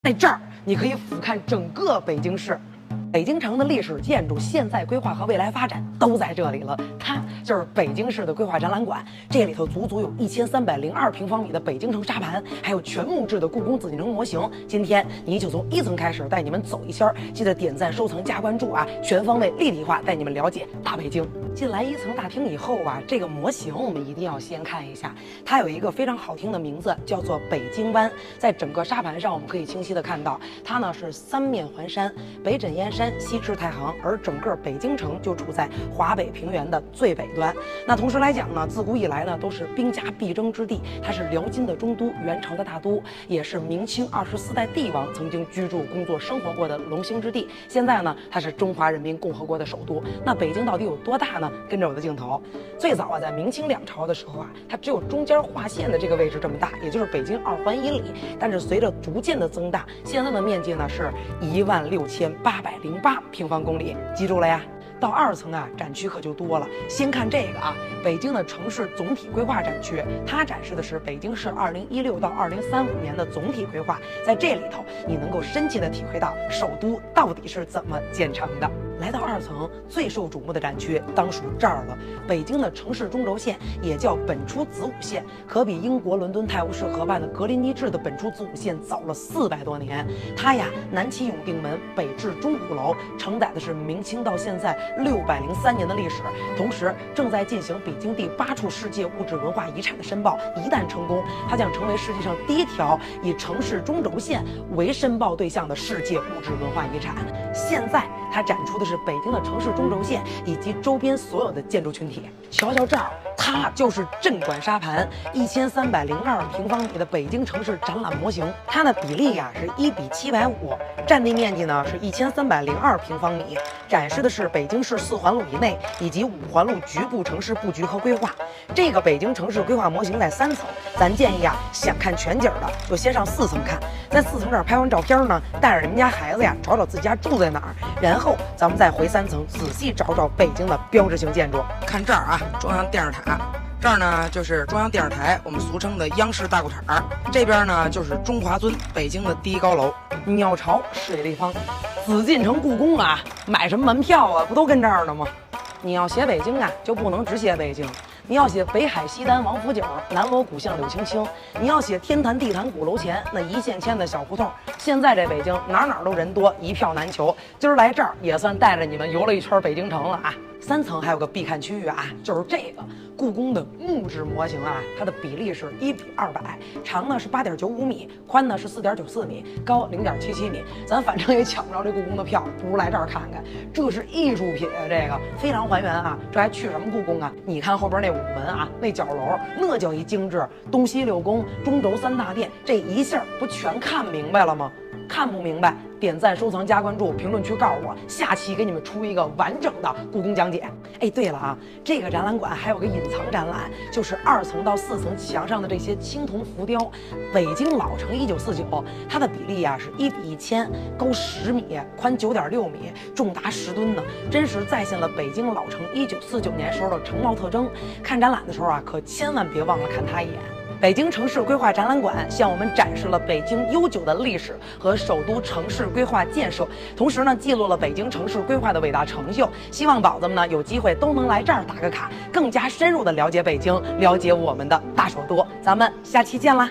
在这儿，你可以俯瞰整个北京市。北京城的历史建筑、现在规划和未来发展都在这里了。它就是北京市的规划展览馆，这里头足足有1302平方米的北京城沙盘，还有全木质的故宫紫禁城模型。今天你就从1层开始带你们走一圈，记得点赞、收藏、加关注啊！全方位立体化带你们了解大北京。进来1层大厅以后啊，这个模型我们一定要先看一下，它有一个非常好听的名字，叫做北京湾。在整个沙盘上，我们可以清晰的看到，它呢是3面环山，北枕燕山，西吃太行，而整个北京城就处在华北平原的最北端。那同时来讲呢，自古以来呢都是兵家必争之地，它是辽金的中都，元朝的大都，也是明清24代帝王曾经居住、工作、生活过的龙兴之地。现在呢，它是中华人民共和国的首都。那北京到底有多大呢？跟着我的镜头，最早啊，在明清2朝的时候啊，它只有中间划线的这个位置这么大，也就是北京2环1里。但是随着逐渐的增大，现在的面积呢是16808平方公里，记住了呀。到2层啊，展区可就多了。先看这个啊，北京的城市总体规划展区，它展示的是北京市2016到2035年的总体规划。在这里头，你能够深切的体会到首都到底是怎么建成的。来到2层，最受瞩目的展区当属这儿了。北京的城市中轴线也叫本初子午线，可比英国伦敦泰晤士河畔的格林尼治的本初子午线早了400多年。它呀，南起永定门，北至钟鼓楼，承载的是明清到现在603年的历史。同时，正在进行北京第8处世界物质文化遗产的申报。一旦成功，它将成为世界上第1条以城市中轴线为申报对象的世界物质文化遗产。现在它展出的是北京的城市中轴线以及周边所有的建筑群体。瞧瞧这儿，它就是镇馆沙盘，1302平方米的北京城市展览模型。它的比例呀是1:750，占地面积呢是1302平方米，展示的是北京市4环路以内以及5环路局部城市布局和规划。这个北京城市规划模型在3层，咱建议啊，想看全景的就先上4层看，在4层这儿拍完照片呢，带着你们家孩子呀找找自己家住在哪儿，然后咱们再回3层仔细找找北京的标志性建筑。看这儿啊，中央电视塔。这儿呢就是中央电视台，我们俗称的央视大裤衩儿。这边呢就是中华尊，北京的第1高楼。鸟巢、水立方、紫禁城、故宫啊，买什么门票啊？不都跟这儿呢吗？你要写北京啊，就不能只写北京。你要写北海西单王府井，南锣鼓巷柳青青；你要写天坛地坛鼓楼前那一线牵的小胡同。现在这北京哪哪都人多，一票难求。今儿来这儿也算带着你们游了一圈北京城了啊！3层还有个必看区域啊，就是这个故宫的木质模型啊，它的比例是1:200，长呢是8.95米，宽呢是4.94米，高0.77米。咱反正也抢不着这故宫的票，不如来这儿看看，这是艺术品啊！这个非常还原啊！这还去什么故宫啊？你看后边那午门啊，那角楼那叫一精致，东西6宫、中轴3大殿，这一下不全看明白了吗？看不明白，点赞、收藏、加关注，评论区告诉我，下期给你们出一个完整的故宫讲解。哎，对了啊，这个展览馆还有个隐藏展览，就是2层到4层墙上的这些青铜浮雕。北京老城1949，它的比例啊是1:1000，高10米，宽9.6米，重达10吨呢，真实再现了北京老城1949年时候的城貌特征。看展览的时候啊，可千万别忘了看它一眼。北京城市规划展览馆向我们展示了北京悠久的历史和首都城市规划建设，同时呢，记录了北京城市规划的伟大成就。希望宝子们呢有机会都能来这儿打个卡，更加深入的了解北京，了解我们的大首都。咱们下期见啦！